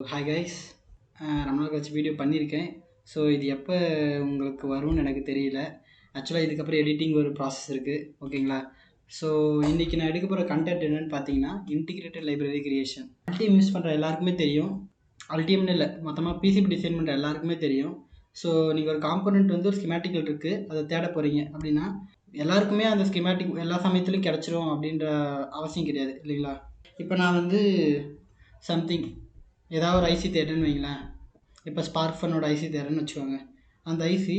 Hi guys, ரொம்ப நாள் கழிச்சு வீடியோ பண்ணியிருக்கேன். ஸோ இது எப்போ உங்களுக்கு வரும்னு எனக்கு தெரியல. ஆக்சுவலாக இதுக்கப்புறம் எடிட்டிங் ஒரு ப்ராசஸ் இருக்குது, ஓகேங்களா? ஸோ இன்றைக்கி நான் எடுக்க போகிற கண்டென்ட் என்னென்னு பார்த்தீங்கன்னா, இன்டிகிரேட்டட் லைப்ரரி கிரியேஷன். அல்டிஎம் யூஸ் பண்ணுற எல்லாருக்குமே தெரியும். அல்டிஎம்னு இல்லை, மொத்தமாக பிசிபி டிசைன் பண்ணுற எல்லாருக்குமே தெரியும். ஸோ நீங்கள் ஒரு காம்போனெண்ட் வந்து ஒரு ஸ்கிமேட்டிக்கல் இருக்குது, அதை தேட போகிறீங்க அப்படின்னா எல்லாருக்குமே அந்த ஸ்கிமேட்டிக் எல்லா சமயத்துலையும் கிடச்சிரும் அப்படின்ற அவசியம் கிடையாது, இல்லைங்களா? இப்போ நான் வந்து சம்திங் ஏதாவது ஒரு ஐசி தேடுறேன்னு வைங்களேன். இப்போ ஸ்பார்க் ஃபன்னோட ஐசி தேடுறேன்னு வச்சுக்கோங்க. அந்த ஐசி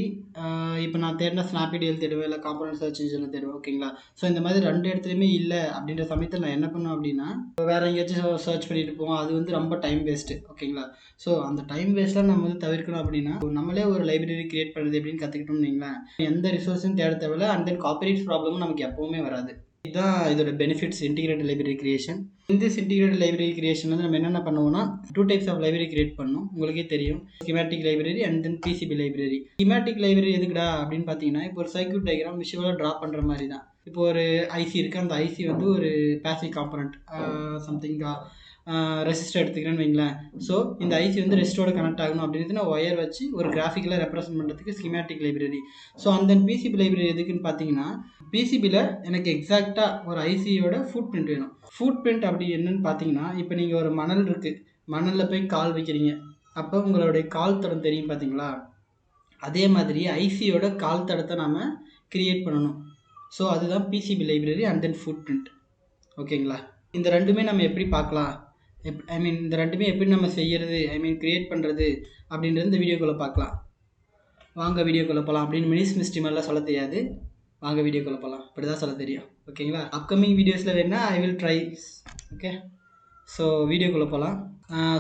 இப்போ நான் தேடினா ஸ்னாப்டீல் தேடுவேன், இல்லை காம்போனன்ட் சர்ச் இன்ஜினில் தேடுவேன், ஓகேங்களா? ஸோ இந்த மாதிரி 2 இடத்துலையுமே இல்லை அப்படின்ற சமயத்தில் நான் என்ன பண்ணுவேன் அப்படின்னா, வேறு எங்கேயாச்சும் சர்ச் பண்ணிட்டு போவோம். அது வந்து ரொம்ப டைம் வேஸ்ட்டு, ஓகேங்களா? ஸோ அந்த டைம் வேஸ்ட்லாம் நம்ம வந்து தவிர்க்கணும் அப்படின்னா, நம்மளே ஒரு லைப்ரரி கிரியேட் பண்ணுறது எப்படின்னு கற்றுக்கிட்டோம்னு வைங்களேன். எந்த ரிசோர்ஸும் தேட தேவையில்ல, அண்ட் தென் காப்பிரைட் ப்ராப்ளமும் நமக்கு எப்போவுமே வராது. இதுதான் இதோட பெனிஃபிட்ஸ் இன்டிகிரேட்டட் லைப்ரரி கிரியேஷன். இந்த இன்டிகிரேட்டட் லைப்ரரி கிரியேஷன் வந்து நம்ம என்னென்ன பண்ணுவோம்னா, 2 டைப்ஸ் ஆஃப் லைப்ரரி கிரியேட் பண்ணணும். உங்களுக்கே தெரியும், schematic library and then PCB library. Schematic library எதுக்குடா அப்படின்னு பார்த்தீங்கன்னா, இப்போ ஒரு சர்க்யூட் டயக்ராம் விஷுவலாக ட்ரா பண்ணுற மாதிரி தான். இப்போ ஒரு ஐசி இருக்குது, அந்த ஐசி வந்து ஒரு பேசிவ் காம்பனண்ட் சம்திங் ரெசிஸ்டர் எடுத்துக்கிறேன்னு வைங்களேன். ஸோ இந்த ஐசி வந்து ரெசிஸ்டரோட கனெக்ட் ஆகணும் அப்படின்றது நான் ஒயர் வச்சு ஒரு கிராஃபிக்கலாக ரெப்ரசென்ட் பண்ணுறதுக்கு ஸ்கிமேட்டிக் லைப்ரரி. ஸோ அந்த பிசிபி லைப்ரரி எதுக்குன்னு பார்த்தீங்கன்னா, பிசிபியில் எனக்கு எக்ஸாக்டாக ஒரு ஐசியோட ஃபுட் பிரிண்ட் வேணும். ஃபுட் பிரிண்ட் அப்படி என்னன்னு பார்த்தீங்கன்னா, இப்போ நீங்கள் ஒரு மணல் இருக்குது, மணலில் போய் கால் வைக்கிறீங்க, அப்போ உங்களுடைய கால் தடம் தெரியும் பார்த்தீங்களா? அதே மாதிரி ஐசியோட கால் தடத்தை நாம் கிரியேட் பண்ணணும். ஸோ அதுதான் PCB library and then food print, ஓகேங்களா? இந்த ரெண்டுமே நம்ம எப்படி பார்க்கலாம், இந்த ரெண்டுமே எப்படி நம்ம செய்கிறது, கிரியேட் பண்ணுறது அப்படின்றது இந்த வீடியோக்குள்ளே பார்க்கலாம். வாங்க வீடியோக்குள்ளே போகலாம். அப்படின்னு மினிஸ்ட் மாதிரிலாம் சொல்ல தெரியாது, வாங்க வீடியோக்குள்ளே போகலாம். இப்படி தான் சொல்ல தெரியும், ஓகேங்களா? அப்கமிங் வீடியோஸில் வேணால் I will try. Okay, so வீடியோக்குள்ளே போகலாம்.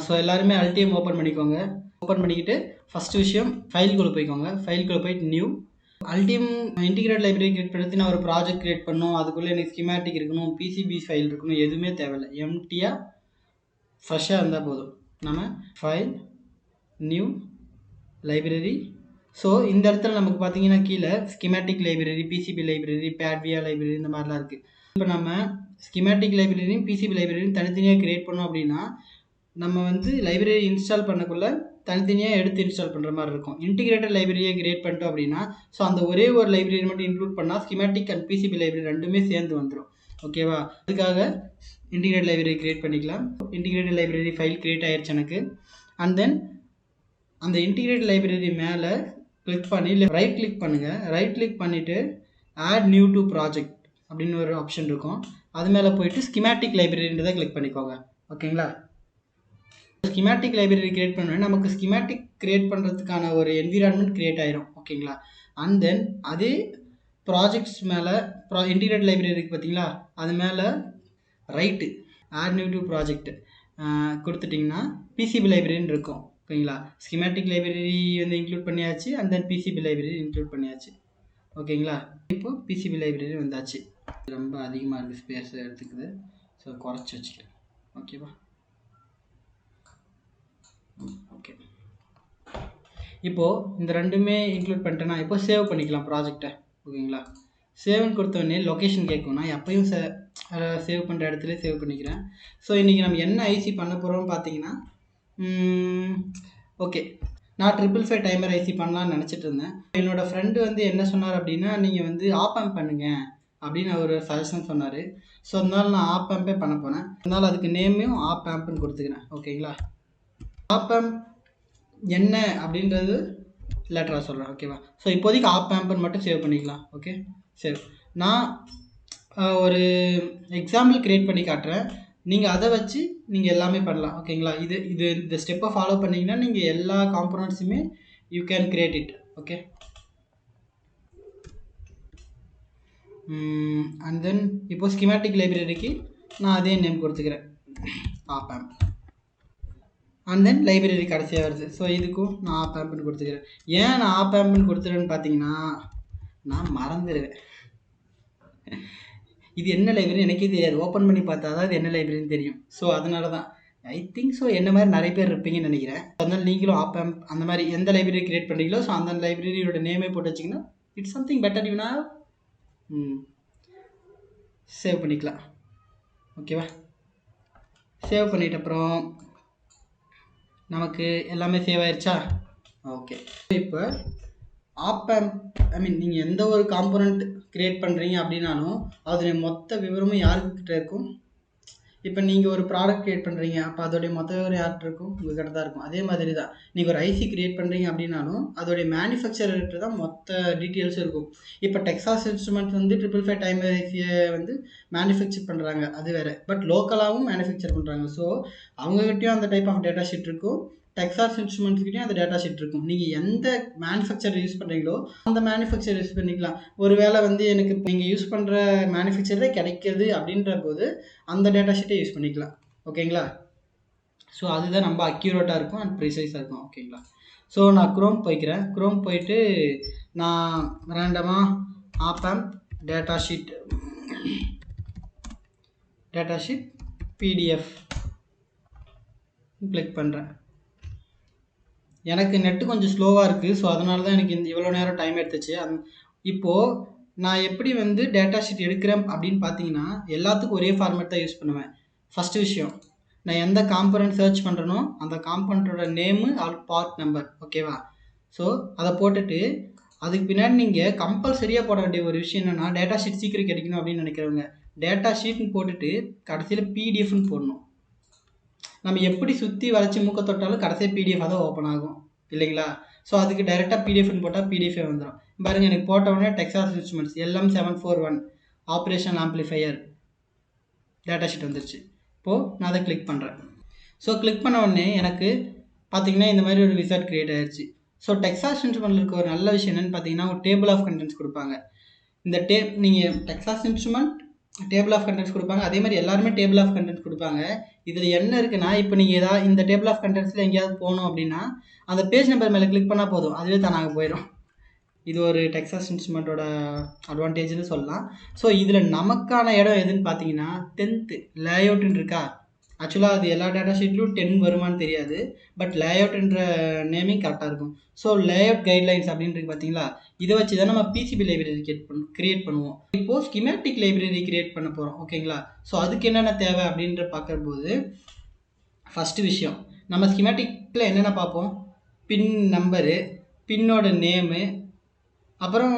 ஸோ எல்லாருமே அல்டிஎம் ஓப்பன் பண்ணிக்கோங்க. ஓப்பன் பண்ணிக்கிட்டு ஃபஸ்ட்டு விஷயம் ஃபைல்குள்ளே போய்க்கோங்க. ஃபைல்குள்ளே போயிட்டு நியூ அல்டிஎம் இன்டிகிரேட் லைப்ரரி கிரியேட் பண்ணுறது. நான் ஒரு ப்ராஜெக்ட் கிரியேட் பண்ணணும், அதுக்குள்ளே எனக்கு ஸ்கிமேட்டிக் இருக்கணும், பிசிபி ஃபைல் இருக்கணும், எதுவுமே தேவையில்லை. எம்டியாக ஃப்ரெஷ்ஷாக இருந்தால் போதும். நம்ம ஃபைல் நியூ லைப்ரரி. ஸோ இந்த இடத்துல நமக்கு பார்த்தீங்கன்னா கீழே schematic library, PCB library, pad via library இந்த மாதிரிலாம் இருக்குது. இப்போ நம்ம ஸ்கிமேட்டிக் லைப்ரரியும் பிசிபி லைப்ரரியும் தனித்தனியாக கிரியேட் பண்ணோம் அப்படின்னா, நம்ம வந்து லைப்ரரி இன்ஸ்டால் பண்ணக்குள்ள தனித்தனியாக எடுத்து இன்ஸ்டால் பண்ணுற மாதிரி இருக்கும். இன்டிகிரேட்டட் லைப்ரரியை கிரியேட் பண்ணிட்டோம் அப்படின்னா, ஸோ அந்த ஒரே ஒரு லைப்ரரி மட்டும் இன்க்ளூட் பண்ணால் ஸ்கிமேட்டிக் அண்ட் பிசிபி லைப்ரரி ரெண்டுமே சேர்ந்து வந்துடும், ஓகேவா? அதுக்காக இன்டிகிரேட்டட் லைப்ரரி கிரியேட் பண்ணிக்கலாம். இன்டிகிரேட்டட் லைப்ரரி ஃபைல் கிரியேட் ஆயிடுச்சு எனக்கு. அண்ட் தென் அந்த இன்டிகிரேட்டட் லைப்ரரி மேலே கிளிக் பண்ணி ரைட் கிளிக் பண்ணுங்கள். ரைட் கிளிக் பண்ணிவிட்டு ஆட் நியூ டு ப்ராஜெக்ட் அப்படின்னு ஒரு ஆப்ஷன் இருக்கும். அது மேலே போயிட்டு ஸ்கிமேட்டிக் லைப்ரரின்றதை கிளிக் பண்ணிக்கோங்க, ஓகேங்களா? ஸ்கிமேட்டிக் லைப்ரரி கிரியேட் பண்ணோன்னா நமக்கு ஸ்கிமேட்டிக் கிரியேட் பண்ணுறதுக்கான ஒரு என்விரான்மெண்ட் கிரியேட் ஆயிரும், ஓகேங்களா? அண்ட் தென் அதே ப்ராஜெக்ட்ஸ் மேலே இன்டிகிரேட் லைப்ரரி இருக்குது பார்த்தீங்களா, அது மேலே right add new to project கொடுத்துட்டிங்கன்னா பிசிபி லைப்ரரின்னு இருக்கும், ஓகேங்களா? ஸ்கிமேட்டிக் லைப்ரரி வந்து இன்க்ளூட் பண்ணியாச்சு, and then PCB library include பண்ணியாச்சு, ஓகேங்களா? இப்போ பிசிபி லைப்ரரி வந்தாச்சு. ரொம்ப அதிகமாக இருக்குது, ஸ்பேஸ் எடுத்துக்குது. ஸோ குறைச்சி வச்சுக்கிறேன், ஓகேவா? ஓகே, இப்போது இந்த ரெண்டுமே இன்க்ளூட் பண்ணிட்டேன்னா இப்போ சேவ் பண்ணிக்கலாம் ப்ராஜெக்டை, ஓகேங்களா? சேவ்னு கொடுத்தோடனே லொக்கேஷன் கேட்கும். நான் எப்பயும் சேவ் பண்ணுற இடத்துல சேவ் பண்ணிக்கிறேன். ஸோ இன்றைக்கி நம்ம என்ன ஐசி பண்ண போகிறோம்னு பார்த்தீங்கன்னா, ஓகே, நான் 555 டைமர் ஐசி பண்ணலான்னு நினச்சிட்டு இருந்தேன். என்னோடய ஃப்ரெண்டு வந்து என்ன சொன்னார் அப்படின்னா, நீங்கள் வந்து ஆப் பண்ணுங்க அப்படின்னு அவர் சஜஷன் சொன்னார். ஸோ அதனால் நான் ஆப் ஆம்பே பண்ண போனேன். அதனால் அதுக்கு நேமையும் ஆப் ஆம்ப்னு கொடுத்துக்கிறேன், ஓகேங்களா? ஆப் ஆம்ப் என்ன அப்படின்றது லேட்டராக சொல்கிறேன், ஓகேவா? ஸோ இப்போதைக்கு ஆப் ஆம்ப்னு மட்டும் சேவ் பண்ணிக்கலாம், ஓகே? சரி, நான் ஒரு எக்ஸாம்பிள் க்ரியேட் பண்ணி காட்டுறேன். நீங்கள் அதை வச்சு நீங்கள் எல்லாமே பண்ணலாம், ஓகேங்களா? இந்த ஸ்டெப்பை ஃபாலோ பண்ணிங்கன்னா நீங்கள் எல்லா காம்போனன்ட்ஸுமே you can create it, okay? And then இப்போ ஸ்கிமேட்டிக் லைப்ரரிக்கு நான் அதே நேம் கொடுத்துக்கிறேன், op amp. And then library கடைசியாக வருது. ஸோ இதுக்கும் நான் ஆப் ஆம்ப்னு கொடுத்துக்கிறேன். ஏன் நான் ஆப் ஆம்ப்னு கொடுத்துருவேன்னு பார்த்தீங்கன்னா, நான் மறந்துடுவேன். இது என்ன லைப்ரரி எனக்கே தெரியாது. ஓப்பன் பண்ணி பார்த்தா தான் இது என்ன லைப்ரரின்னு தெரியும். ஸோ அதனால தான் ஐ திங்க் ஸோ என்ன மாதிரி நிறைய பேர் இருப்பீங்கன்னு நினைக்கிறேன். அதனால் நீங்களும் ஆப் ஆம்ப் அந்த மாதிரி எந்த லைப்ரரி கிரியேட் பண்ணுறீங்களோ ஸோ அந்த லைப்ரரியோட நேமே போட்டு வச்சிங்கன்னா இட்ஸ் சம்திங் பெட்டர். யூனா சேவ் பண்ணிக்கலாம், ஓகேவா? சேவ் பண்ணிட்ட அப்புறம் நமக்கு எல்லாமே சேவ் ஆயிடுச்சா? ஓகே. இப்போ ஆப் ஆம்ப் நீங்கள் எந்த ஒரு காம்போனண்ட் க்ரியேட் பண்ணுறீங்க அப்படின்னாலும் அதோடைய மொத்த விவரமும் யாருக்கிட்ட இருக்கும்? இப்போ நீங்கள் ஒரு ப்ராடக்ட் க்ரியேட் பண்ணுறீங்க, அப்போ அதோடைய மொத்த விவரம் யார்கிட்ட இருக்கும்? உங்கள்கிட்ட தான் இருக்கும். அதே மாதிரி தான் நீங்கள் ஒரு ஐசி க்ரியேட் பண்ணுறீங்க அப்படின்னாலும் அதோடைய மேனுஃபேக்சரர்கிட்ட தான் மொத்த டீட்டெயில்ஸும் இருக்கும். இப்போ டெக்சாஸ் இன்ஸ்ட்ருமெண்ட்ஸ் வந்து 555 டைமர் ஐசியை வந்து மேனுஃபேக்சர் பண்ணுறாங்க, அது வேறு. பட் லோக்கலாகவும் மேனுஃபேக்சர் பண்ணுறாங்க. ஸோ அவங்ககிட்டயும் அந்த டைப் ஆஃப் டேட்டா ஷீட் இருக்கும், டெக்சாஸ் இன்ஸ்ட்ருமெண்ட்ஸ்கிட்டையும் அந்த டேட்டா ஷீட் இருக்கும். நீங்கள் எந்த மேனுஃபேக்சர் யூஸ் பண்ணுறீங்களோ அந்த மேனுஃபேக்சர் யூஸ் பண்ணிக்கலாம். ஒருவேளை வந்து எனக்கு நீங்கள் யூஸ் பண்ணுற மேனுஃபேக்சரே கிடைக்கிறது அப்படின்ற போது அந்த டேட்டா ஷீட்டை யூஸ் பண்ணிக்கலாம். ஓகேங்களா? ஸோ அதுதான் ரொம்ப அக்யூரேட்டாக இருக்கும் அண்ட் ப்ரிசைஸாக இருக்கும். ஓகேங்களா? ஸோ நான் குரோம் போய்க்கிறேன். குரோம் போயிட்டு நான் ரேண்டமாக op amp data sheet PDF click பண்ணுறேன். எனக்கு நெட்டு கொஞ்சம் ஸ்லோவாக இருக்குது, ஸோ அதனால தான் எனக்கு இவ்வளோ நேரம் டைம் எடுத்துச்சு. இப்போது நான் எப்படி வந்து டேட்டா ஷீட் எடுக்கிறேன் அப்படின்னு பார்த்தீங்கன்னா, எல்லாத்துக்கும் ஒரே ஃபார்மேட் தான் யூஸ் பண்ணுவேன். ஃபஸ்ட்டு விஷயம், நான் எந்த காம்பனண்ட் சர்ச் பண்ணுறனோ அந்த காம்பனண்ட்டோட நேமு ஆர் பார்ட் நம்பர். ஓகேவா? ஸோ அதை போட்டுட்டு அதுக்கு பின்னாடி நீங்கள் கம்பல்சரியாக போட வேண்டிய ஒரு விஷயம் என்னென்னா, டேட்டா ஷீட் சீக்கிரம் கிடைக்கணும் அப்படின்னு நினைக்கிறவங்க டேட்டா ஷீட்னு போட்டுட்டு கடைசியில் பிடிஎஃப்னு போடணும். நம்ம எப்படி சுற்றி வளைச்சி மூக்க தொட்டாலும் கடைசியாக பிடிஎஃபாக தான் ஓப்பன் ஆகும் இல்லைங்களா? ஸோ அதுக்கு டைரெக்டாக பிடிஎஃப்னு போட்டால் பிடிஎஃபே வந்துடும். பாருங்கள், எனக்கு போட்ட உடனே Texas instruments LM741 operation amplifier data sheet வந்துருச்சு. இப்போது நான் அதை கிளிக் பண்ணுறேன். ஸோ கிளிக் பண்ண உடனே எனக்கு பார்த்தீங்கன்னா இந்த மாதிரி ஒரு விசார்ட் க்ரியேட் ஆகிடுச்சு. ஸோ டெக்சாஸ் இன்ஸ்ட்ருமெண்ட்டில் இருக்க ஒரு நல்ல விஷயம் என்னென்னு பார்த்தீங்கன்னா, ஒரு டேபிள் ஆஃப் கண்டென்ட்ஸ் கொடுப்பாங்க. இந்த நீங்கள் Texas instrument table of contents கொடுப்பாங்க, அதே மாதிரி எல்லாருமே டேபிள் ஆஃப் கண்டென்ட்ஸ் கொடுப்பாங்க. இதில் என்ன இருக்குன்னா, இப்போ நீங்கள் ஏதாவது இந்த டேபிள் ஆஃப் கண்டென்ட்ஸில் எங்கேயாவது போகணும் அப்படின்னா அந்த பேஜ் நம்பர் மேலே கிளிக் பண்ணால் போதும், அதுவே தானாக போயிடும். இது ஒரு டெக்சாஸ் இன்ஸ்ட்ருமெண்ட்டோட அட்வான்டேஜ்னு சொல்லலாம். ஸோ இதில் நமக்கான இடம் எதுன்னு பார்த்தீங்கன்னா 10th லேஅவுட்னு இருக்கா. ஆக்சுவலாக அது எல்லா டேட்டா ஷீட்லையும் 10 வருமானு தெரியாது, பட் லேஅவுட்ன்ற நேமிங் கரெக்டாக இருக்கும். ஸோ லேஅவுட் கைட்லைன்ஸ் அப்படின்றது பார்த்தீங்களா, இதை வச்சு தான் நம்ம பிசிபி லைப்ரரி கிரியேட் பண்ணுவோம். இப்போது ஸ்கிமேட்டிக் லைப்ரரி கிரியேட் பண்ண போகிறோம். ஓகேங்களா? ஸோ அதுக்கு என்னென்ன தேவை அப்படின்ற பார்க்கும்போது, ஃபஸ்ட்டு விஷயம், நம்ம ஸ்கிமேட்டிக்கில் என்னென்ன பார்ப்போம்? பின் நம்பரு, பின்னோட நேமு, அப்புறம்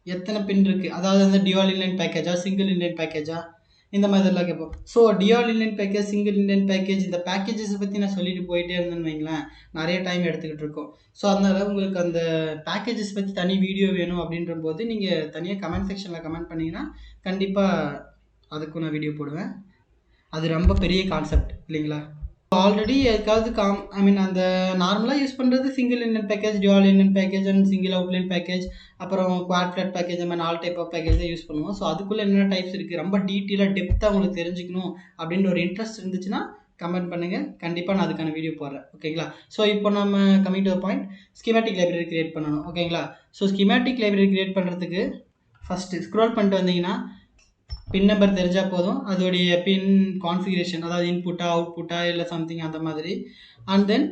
எத்தனை பின் இருக்குது, அதாவது வந்து டியூவல் இன்லைன் பேக்கேஜா சிங்கிள் இன்லைன் பேக்கேஜா, இந்த மாதிரிலாம் கேட்போம். So dual inline package, single inline package, இந்த பேக்கேஜஸை பற்றி நான் சொல்லிட்டு போயிட்டே இருந்தேன்னு வைங்களேன், நிறைய டைம் எடுத்துக்கிட்டு இருக்கோம். ஸோ அதனால் உங்களுக்கு அந்த பேக்கேஜஸ் பற்றி தனி வீடியோ வேணும் அப்படின்ற போது நீங்கள் தனியாக கமெண்ட் செக்ஷனில் கமெண்ட் பண்ணிங்கன்னா கண்டிப்பாக அதுக்கும் நான் வீடியோ போடுவேன். அது ரொம்ப பெரிய கான்செப்ட் இல்லைங்களா? ஆல்ரெடி எதுக்காவது அந்த நார்மலாக யூஸ் பண்ணுறது single inline package, dual inline package and single outline package, அப்புறம் குவாட் ஃப்ளாட் பேக்கேஜ், அந்த மாதிரி 4 டைப் ஆஃப் பேக்கேஜ் தான் யூஸ் பண்ணுவோம். ஸோ அதுக்குள்ளே என்னென்ன டைப்ஸ் இருக்குது, ரொம்ப டீட்டெயிலாக டெப்த்தாக உங்களுக்கு தெரிஞ்சுக்கணும் அப்படின்ற ஒரு இன்ட்ரெஸ்ட் இருந்துச்சுன்னா கமெண்ட் பண்ணுங்கள், கண்டிப்பாக நான் அதுக்கான வீடியோ போடுறேன். ஓகேங்களா? ஸோ இப்போ நம்ம coming to point, schematic library create பண்ணணும். ஓகேங்களா? ஸோ ஸ்கிமேட்டிக் லைப்ரரி கிரியேட் பண்ணுறதுக்கு ஃபஸ்ட்டு ஸ்க்ரோல் பண்ணிட்டு வந்தீங்கன்னா பின் நம்பர் தெரிஞ்சால் போதும், அதோடைய பின் கான்ஃபிகரேஷன், அதாவது இன்புட்டா அவுட்புட்டா இல்லை சம்திங் அந்த மாதிரி, அண்ட் தென்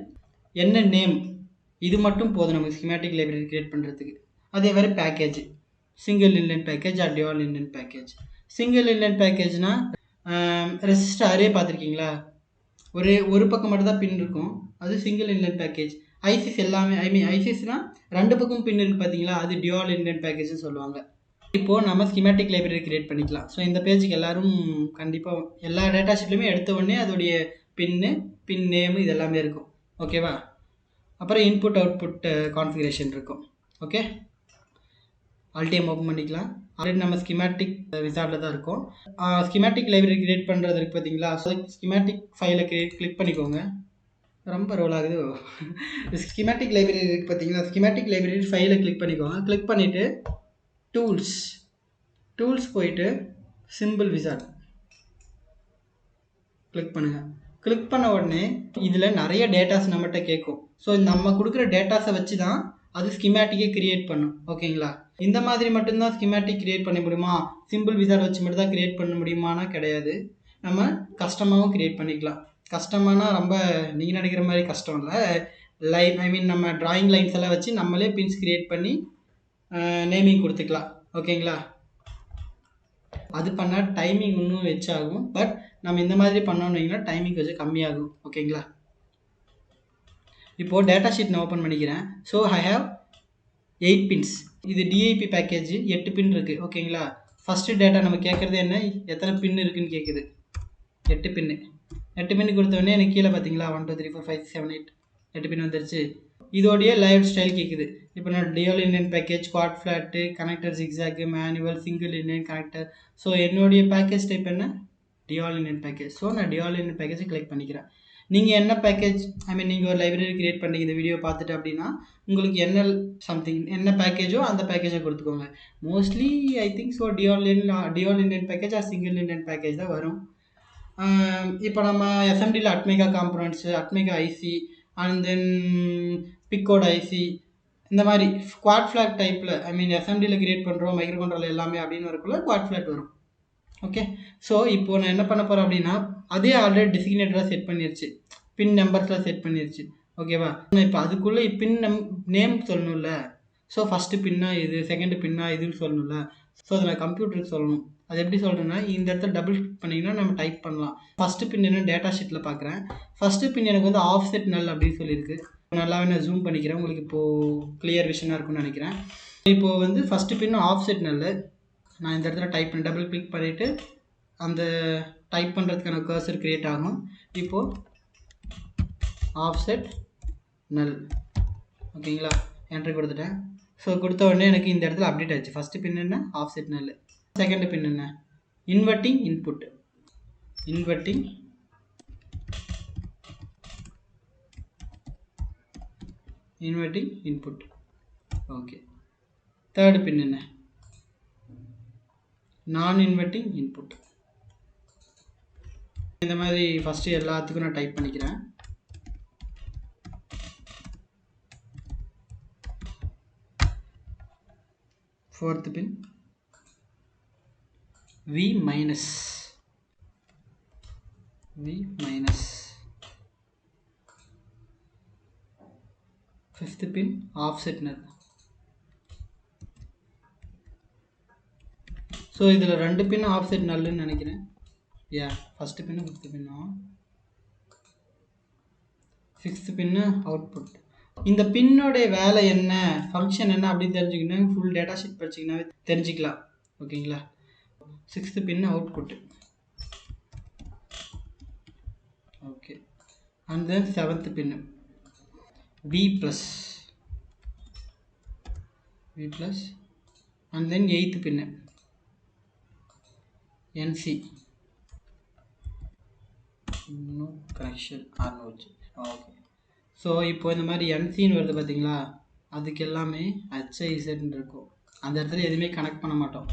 என்ன நேம், இது மட்டும் போதும் நமக்கு ஸ்கிமேட்டிக் லைப்ரரி கிரியேட் பண்ணுறதுக்கு. அதே மாதிரி package, single inline package or dual inline package. Single inline பேக்கேஜ்னால் ரெசிஸ்டர் அரே பார்த்துருக்கீங்களா, ஒரு பக்கம் மட்டும் தான் பின் இருக்கும், அது சிங்கிள் இன்லைன் பேக்கேஜ். ஐசிஸ் எல்லாமே, ஐசிஸ்னால் 2 பக்கம் பின் இருக்குது பார்த்தீங்களா, அது டியூவல் இன்லைன் பேக்கேஜ்னு சொல்லுவாங்க. இப்போது நம்ம ஸ்கிமேட்டிக் லைப்ரரி கிரியேட் பண்ணிக்கலாம். ஸோ இந்த பேஜுக்கு எல்லோரும் கண்டிப்பாக எல்லா டேட்டா ஷீட்லையுமே எடுத்த உடனே அதோடைய பின் நேமு இது எல்லாமே இருக்கும். ஓகேவா? அப்புறம் இன்புட் அவுட்புட் கான்ஃபிகரேஷன் இருக்கும். ஓகே, ஆல்டைம் ஓப்பன் பண்ணிக்கலாம். ஆல்ரெடி நம்ம ஸ்கிமேட்டிக் விசார்டில் தான் இருக்கும். ஸ்கிமேட்டிக் லைப்ரரி கிரியேட் பண்ணுறது இருக்குது பார்த்தீங்களா, ஸோ ஸ்கிமேட்டிக் ஃபைலை கிளிக் பண்ணிக்கோங்க. ரொம்ப ரோல் ஆகுது. ஸ்கிமேட்டிக் லைப்ரரி இருக்குது பார்த்தீங்களா, ஸ்கிமேட்டிக் லைப்ரரி ஃபைலை கிளிக் பண்ணிக்கோங்க. கிளிக் பண்ணிவிட்டு டூல்ஸ் போயிட்டு சிம்பிள் விசார்ட் கிளிக் பண்ணுங்கள். கிளிக் பண்ண உடனே இதில் நிறைய டேட்டாஸ் நம்மகிட்ட கேட்கும். ஸோ நம்ம கொடுக்குற டேட்டாஸை வச்சு தான் அது ஸ்கிமேட்டிக்கே கிரியேட் பண்ணும். ஓகேங்களா? இந்த மாதிரி மட்டும்தான் ஸ்கிமேட்டிக் கிரியேட் பண்ண முடியுமா, சிம்பிள் விசார்ட் வச்சு மட்டும் தான் கிரியேட் பண்ண முடியுமானா கிடையாது. நம்ம கஸ்டமாகவும் கிரியேட் பண்ணிக்கலாம். கஸ்டமானா ரொம்ப நீங்கள் நினைக்கிற மாதிரி கஷ்டம் இல்லை. நம்ம டிராயிங் லைன்ஸ் எல்லாம் வச்சு நம்மளே பின்ஸ் கிரியேட் பண்ணி நேமிங் கொடுத்துக்கலாம். ஓகேங்களா? அது பண்ணால் டைமிங் இன்னும் வெச் ஆகும், பட் நம்ம இந்த மாதிரி பண்ணோம்னு வைங்கன்னா டைமிங் கொஞ்சம் கம்மியாகும். ஓகேங்களா? இப்போது டேட்டா ஷீட் நான் ஓப்பன் பண்ணிக்கிறேன். So I have 8 pins. இது டிஐபி பேக்கேஜ் 8 பின் இருக்குது. ஓகேங்களா. ஃபஸ்ட்டு டேட்டா நம்ம கேட்குறது என்ன, எத்தனை பின் இருக்குதுன்னு கேட்குது. 8 பின்னு. 8 பின்னு கொடுத்தோடனே எனக்கு கீழே பார்த்தீங்களா 1 2 3 4 5 6 7 8 8 பின் வந்துருச்சு. இதோடைய லைவ் ஸ்டைல் கேட்குது. இப்போ நான் dual inline package, quad flat, connector zigzag, manual, single inline connector. So என்னுடைய பேக்கேஜ் டைப் என்ன, டியூல் இன்லைன் பேக்கேஜ். ஸோ நான் டியூல் இன்லைன் பேக்கேஜை கிளிக் பண்ணிக்கிறேன். நீங்கள் என்ன பேக்கேஜ், ஐ மீன் நீங்கள் ஒரு லைப்ரரி கிரியேட் பண்ணி இந்த வீடியோ பார்த்துட்டு அப்படின்னா உங்களுக்கு என்ன சம்திங் என்ன பேக்கேஜோ அந்த பேக்கேஜை கொடுத்துக்கோங்க. Mostly I think so dual inline package or single inline package தான் வரும். இப்போ நம்ம எஸ்எம்டியில் ATmega components, ATmega IC and then பிக்கோட் ஐசி இந்த மாதிரி குவாட் ஃப்ளாட் டைப்பில், ஐ மீன் எஸ்எம்டியில் கிரியேட் பண்ணுறோம் மைக்ரோ கண்ட்ரோலர் எல்லாமே அப்படின்னு வரக்குள்ள குவாட் ஃப்ளாட் வரும். ஓகே. ஸோ இப்போது நான் என்ன பண்ண போகிறேன் அப்படின்னா அதே ஆல்ரெடி டிசிக்னேட்டராக செட் பண்ணிடுச்சு, பின் நம்பர்ஸ்லாம் செட் பண்ணிடுச்சு. ஓகேவா. இப்போ அதுக்குள்ளே பின் நேம் சொல்லணும்ல. ஸோ ஃபஸ்ட்டு பின்னா இது, செகண்டு பின்னா இதுன்னு சொல்லணும்ல. ஸோ அதை நான் கம்ப்யூட்டருக்கு சொல்லணும். அது எப்படி சொல்கிறேன்னா இந்த இடத்துல டபுள் கிளிக் பண்ணிங்கன்னா நம்ம டைப் பண்ணலாம். ஃபஸ்ட்டு பின் என்ன டேட்டா ஷீட்டில் பார்க்குறேன். ஃபஸ்ட்டு பின் எனக்கு வந்து ஆஃப்செட் நல் அப்படின்னு சொல்லியிருக்கு. நல்லாவே நான் ஜூம் பண்ணிக்கிறேன், உங்களுக்கு இப்போது கிளியர் விஷனாக இருக்கும்னு நினைக்கிறேன். இப்போது வந்து ஃபஸ்ட்டு பின் ஆஃப்செட் நல் நான் இந்த இடத்துல டைப் பண்ணி டபுள் கிளிக் பண்ணிவிட்டு அந்த டைப் பண்ணுறதுக்கான கர்சர் க்ரியேட் ஆகும். இப்போது ஆஃப்செட் நல். ஓகேங்களா. என்ட்ரி கொடுத்துட்டேன். ஸோ கொடுத்த உடனே எனக்கு இந்த இடத்துல அப்டேட் ஆச்சு. ஃபஸ்ட்டு பின் என்ன, ஆஃப்செட் நல். செகண்ட் பின் என்ன, inverting input. Inverting input. Okay. Third pin என்ன, நான் இன்வெர்ட்டிங் இன்புட். இந்த மாதிரி ஃபஸ்ட்டு எல்லாத்துக்கும் நான் டைப் பண்ணிக்கிறேன். ஃபோர்த் பின் V minus. Fifth pin offset null. So இதில் 2 பின் ஆஃப்செட் நல்லுன்னு நினைக்கிறேன். ஃபஸ்ட்டு பின்னு ஃபிஃப்த்து பின்னும், சிக்ஸ்த்து பின்னு அவுட்புட். இந்த பின்னோடைய வேலை என்ன, ஃபங்க்ஷன் என்ன அப்படின்னு தெரிஞ்சுக்கணும். ஃபுல் டேட்டா ஷீட் படிச்சிங்கன்னாவே தெரிஞ்சிக்கலாம். ஓகேங்களா. Sixth pin output. Okay. And then seventh pin V plus. And then eighth pin NC. No connection or no. Okay. So இப்போ இந்த மாதிரி NCன்னு வருது பார்த்தீங்களா, அதுக்கு எல்லாமே HIZன்னு இருக்கும். அந்த இடத்துல எதுவுமே கனெக்ட் பண்ண மாட்டோம்.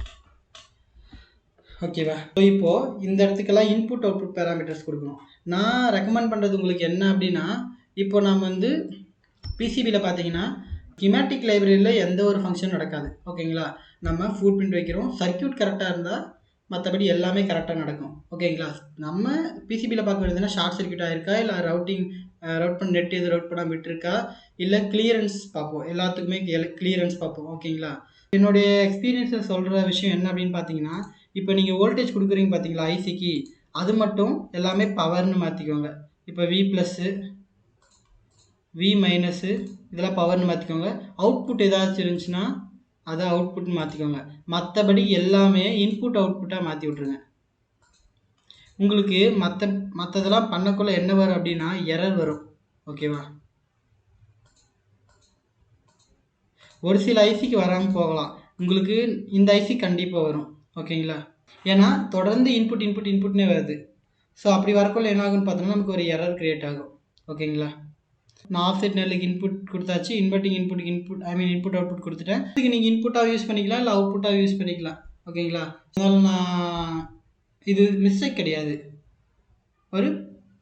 ஓகேவா. ஸோ இப்போது இந்த இடத்துக்கெல்லாம் இன்புட் அவுட்புட் பேராமீட்டர்ஸ் கொடுக்கணும். நான் ரெக்கமெண்ட் பண்ணுறது உங்களுக்கு என்ன அப்படின்னா, இப்போ நாம் வந்து பிசிபியில் பார்த்தீங்கன்னா ஸ்கிமேட்டிக் லைப்ரரியில் எந்த ஒரு ஃபங்க்ஷன் நடக்காது. ஓகேங்களா. நம்ம ஃபுட் பிரிண்ட் வைக்கிறோம், சர்க்யூட் கரெக்டாக இருந்தால் மற்றபடி எல்லாமே கரெக்டாக நடக்கும். ஓகேங்களா. நம்ம பிசிபியில் பார்க்க வேண்டியதுன்னா ஷார்ட் சர்க்யூட் ஆகிருக்கா, இல்லை ரவுட் பண்ண நெட் எது ரவுட் பண்ணாமல் விட்டுருக்கா, இல்லை கிளியரன்ஸ் பார்ப்போம். எல்லாத்துக்குமே கிளியரன்ஸ் பார்ப்போம். ஓகேங்களா. என்னுடைய எக்ஸ்பீரியன்ஸில் சொல்கிற விஷயம் என்ன அப்படின்னு பார்த்தீங்கன்னா, இப்போ நீங்கள் வோல்டேஜ் கொடுக்குறீங்க பார்த்தீங்களா ஐசிக்கு, அது மட்டும் எல்லாமே பவர்னு மாற்றிக்கோங்க. இப்போ V ப்ளஸ்ஸு, V மைனஸு இதெல்லாம் பவர்னு மாற்றிக்கோங்க. அவுட்புட் ஏதாச்சும் இருந்துச்சுன்னா அதை அவுட்புட்னு மாற்றிக்கோங்க. மற்றபடி எல்லாமே இன்புட் அவுட்புட்டாக மாற்றி விட்ருங்க. உங்களுக்கு மற்றதெல்லாம் பண்ணக்குள்ள என்ன வரும் அப்படின்னா எரர் வரும். ஓகேவா. ஒரு சில ஐசிக்கு வராமல் போகலாம், உங்களுக்கு இந்த ஐசி கண்டிப்பாக வரும். ஓகேங்களா. ஏன்னா தொடர்ந்து இன்புட்னே வருது. ஸோ அப்படி வரக்குள்ள என்ன ஆகுன்னு பார்த்தோம்னா நமக்கு ஒரு எரர் க்ரியேட் ஆகும். ஓகேங்களா. நான் ஆஃப்செட் நெல்லுக்கு இன்புட் கொடுத்தாச்சு, இன்வெர்ட்டிங் இன்புட் அவுட்புட் கொடுத்துட்டேன். இதுக்கு நீங்கள் இன்புட்டாக யூஸ் பண்ணிக்கலாம், இல்லை அவுட்புட்டாக யூஸ் பண்ணிக்கலாம். ஓகேங்களா. அதனால் நான் இது மிஸ்டேக் கிடையாது, ஒரு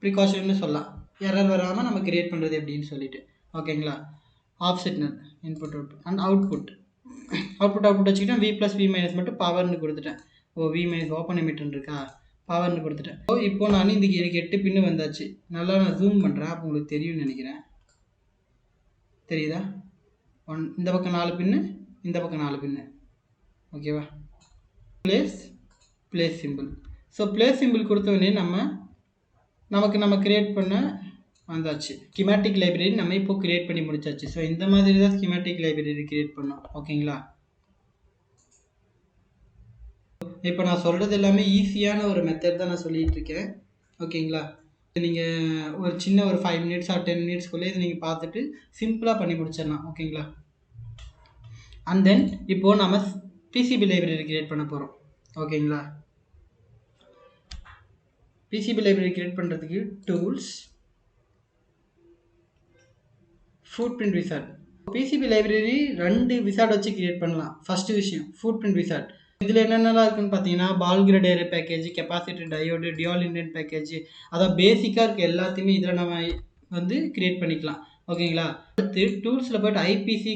ப்ரிகாஷன்னு சொல்லலாம். எரர் வராமல் நம்ம கிரியேட் பண்ணுறது எப்படின்னு சொல்லிட்டு. ஓகேங்களா. ஆஃப்செட் நெல் இன்புட் அவுட்புட் அண்ட் அவுட்புட் வச்சுக்கிட்டேன். V ப்ளஸ் V மைனஸ் மட்டும் பவர்னு கொடுத்துட்டேன். V மைனஸ் ஓப்பன் எமிட்டன் இருக்கா, பவர்னு கொடுத்துட்டேன். ஸோ இப்போ நான் இதுக்கு எனக்கு 8 பின்னு வந்தாச்சு. நல்லா நான் ஜூம் பண்ணுறேன், அப்போ உங்களுக்கு தெரியும்னு நினைக்கிறேன். தெரியுதா. இந்த பக்கம் 4 பின்னு, இந்த பக்கம் 4 பின்னு. ஓகேவா. Place symbol. So place symbol கொடுத்தோடனே நம்ம கிரியேட் பண்ண வந்தாச்சு. ஸ்கிமேட்டிக் லைப்ரரி நம்ம இப்போ கிரியேட் பண்ணி முடிச்சாச்சு. ஸோ இந்த மாதிரி தான் ஸ்கிமேட்டிக் லைப்ரரி கிரியேட் பண்ணோம். ஓகேங்களா? இப்போ நான் சொல்கிறது எல்லாமே ஈஸியான ஒரு மெத்தட் தான் நான் சொல்லிகிட்டு இருக்கேன். ஓகேங்களா? நீங்கள் ஒரு சின்ன ஒரு 5 மினிட்ஸ் ஆர் 10 மினிட்ஸ்க்குள்ளே இதை நீங்கள் பார்த்துட்டு சிம்பிளாக பண்ணி முடிச்சிடலாம். ஓகேங்களா? அண்ட் தென் இப்போது நம்ம பிசிபி லைப்ரரி கிரியேட் பண்ண போகிறோம். ஓகேங்களா? பிசிபி லைப்ரரி கிரியேட் பண்ணுறதுக்கு tools, footprint wizard. PCB library 2 wizard வச்சு கிரியேட் பண்ணலாம். ஃபஸ்ட்டு விஷயம் ஃபுட் பிரிண்ட் விசார்ட். இதில் என்னென்னலாம் இருக்குன்னு பார்த்தீங்கன்னா ball grid array package, capacitor diode, dual inline package, அதான் பேசிக்காக இருக்க எல்லாத்தையுமே இதில் நம்ம வந்து கிரியேட் பண்ணிக்கலாம். ஓகேங்களா? அடுத்து டூல்ஸில் போய்ட்டு IPC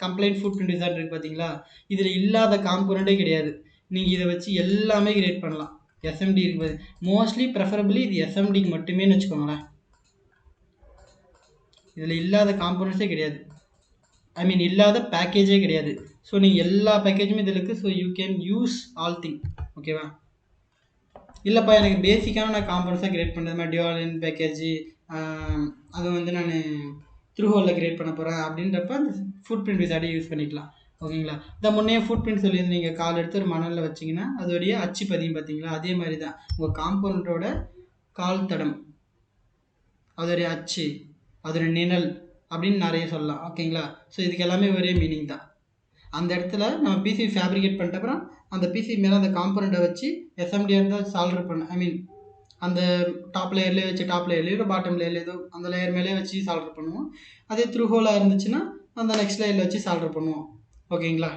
compliant footprint wizard இருக்குது பார்த்தீங்களா? இதில் இல்லாத காம்போனண்ட்டே கிடையாது. நீங்கள் இதை வச்சு எல்லாமே கிரியேட் பண்ணலாம். எஸ்எம்டி இருக்குது, மோஸ்ட்லி ப்ரெஃபரபிளி இது எஸ்எம்டிக்கு மட்டுமேன்னு வச்சுக்கோங்களேன். இதில் இல்லாத காம்போனன்ட்ஸே கிடையாது, ஐ மீன் இல்லாத பேக்கேஜே கிடையாது. ஸோ நீங்கள் எல்லா பேக்கேஜுமே இதில் இருக்குது. So you can use all thing. ஓகேவா? இல்லைப்பா எனக்கு பேசிக்கான நான் காம்போனன்ட்ஸாக கிரியேட் பண்ணுறது மாதிரி டியூவல் பேக்கேஜ் அது வந்து நான் த்ரூ ஹோலில் கிரியேட் பண்ண போகிறேன் அப்படின்றப்ப அந்த ஃபுட் பிரிண்ட் விசார்ட்டை யூஸ் பண்ணிக்கலாம். ஓகேங்களா? இந்த முன்னே ஃபுட் பிரிண்ட் சொல்லியிருந்து நீங்கள் கால் எடுத்து ஒரு மணலில் வச்சிங்கன்னா அதோடைய அச்சு பதியும் பார்த்தீங்களா? அதே மாதிரி தான் உங்கள் காம்போனண்ட்டோட கால் தடம், அதோடைய அச்சு, அதோடைய நிழல் அப்படின்னு நிறைய சொல்லலாம். ஓகேங்களா? ஸோ இதுக்கு எல்லாமே ஒரே மீனிங் தான். அந்த இடத்துல நம்ம பிசி ஃபேப்ரிகேட் பண்ணிட்ட அப்புறம் அந்த பிசி மேலே அந்த காம்போனண்ட்டை வச்சு எஸ்எம்டியாக இருந்தால் சால்டர் பண்ண, ஐ மீன் அந்த டாப் லேயர்லேயே வச்சு டாப் லேயர்லேயோ பாட்டம் லேயர்லேயே ஏதோ அந்த லேயர் மேலே வச்சு சால்டர் பண்ணுவோம். அதே த்ரூ ஹோலாக இருந்துச்சுன்னா அந்த நெக்ஸ்ட் லேயரில் வச்சு சால்டர் பண்ணுவோம். ஓகேங்களா?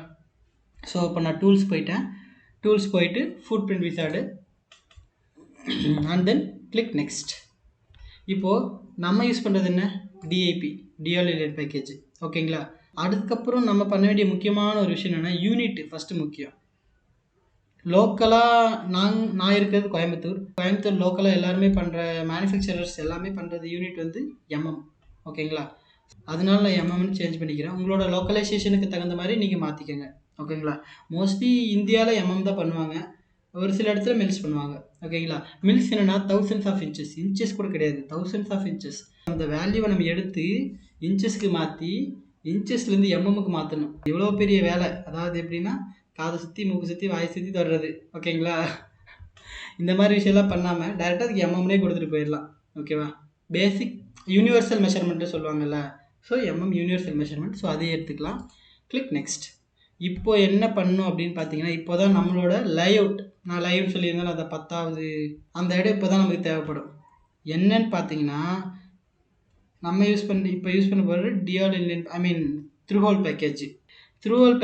ஸோ இப்போ நான் டூல்ஸ் போயிட்டேன். டூல்ஸ் போயிட்டு food print wizard and then click next. இப்போது நம்ம யூஸ் பண்ணுறது என்ன? DIP, dual inline package. ஓகேங்களா? அதுக்கப்புறம் நம்ம பண்ண வேண்டிய முக்கியமான ஒரு விஷயம் என்னென்னா யூனிட் ஃபஸ்ட்டு முக்கியம். லோக்கலாக நான் இருக்கிறது கோயம்புத்தூர் லோக்கலாக எல்லாருமே பண்ணுற மேனுஃபேக்சரர்ஸ் எல்லாமே பண்ணுறது யூனிட் வந்து எம்எம். ஓகேங்களா? அதனால நான் எம்எம்னு சேஞ்ச் பண்ணிக்கிறேன். உங்களோட லோக்கலைசேஷனுக்கு தகுந்த மாதிரி நீங்கள் மாற்றிக்கோங்க. ஓகேங்களா? மோஸ்ட்லி இந்தியாவில் எம்எம் தான் பண்ணுவாங்க, ஒரு சில இடத்துல மில்ஸ் பண்ணுவாங்க. ஓகேங்களா? மில்ஸ் என்னென்னா தௌசண்ட்ஸ் ஆஃப் இன்ச்சஸ் கூட கிடையாது, தௌசண்ட்ஸ் ஆஃப் இன்ச்சஸ். அந்த வேல்யூவை நம்ம எடுத்து இன்ச்சஸ்க்கு மாற்றி இன்ச்சஸ்லேருந்து எம்எம்முக்கு மாற்றணும். இவ்வளோ பெரிய வேலை. அதாவது எப்படின்னா காதை சுற்றி மூக்கு சுற்றி வாயை சுற்றி தர்றது. ஓகேங்களா? இந்த மாதிரி விஷயம்லாம் பண்ணாமல் டேரெக்டாக அதுக்கு எம்எம்னே கொடுத்துட்டு போயிடலாம். ஓகேவா? பேசிக் யூனிவர்சல் மெஷர்மெண்ட்டு சொல்லுவாங்கள்ல, so MM universal measurement. So அதையே எடுத்துக்கலாம். Click next. இப்போது என்ன பண்ணணும் அப்படின்னு பார்த்தீங்கன்னா, இப்போ தான் நம்மளோட லேஅவுட், நான் லேஅவுட் சொல்லியிருந்தாலும் அதை 10வது அந்த இடம் இப்போ தான் நமக்கு தேவைப்படும். என்னன்னு பார்த்தீங்கன்னா, நம்ம யூஸ் பண்ண போகிறது dual inline, I mean through hole package. Through hole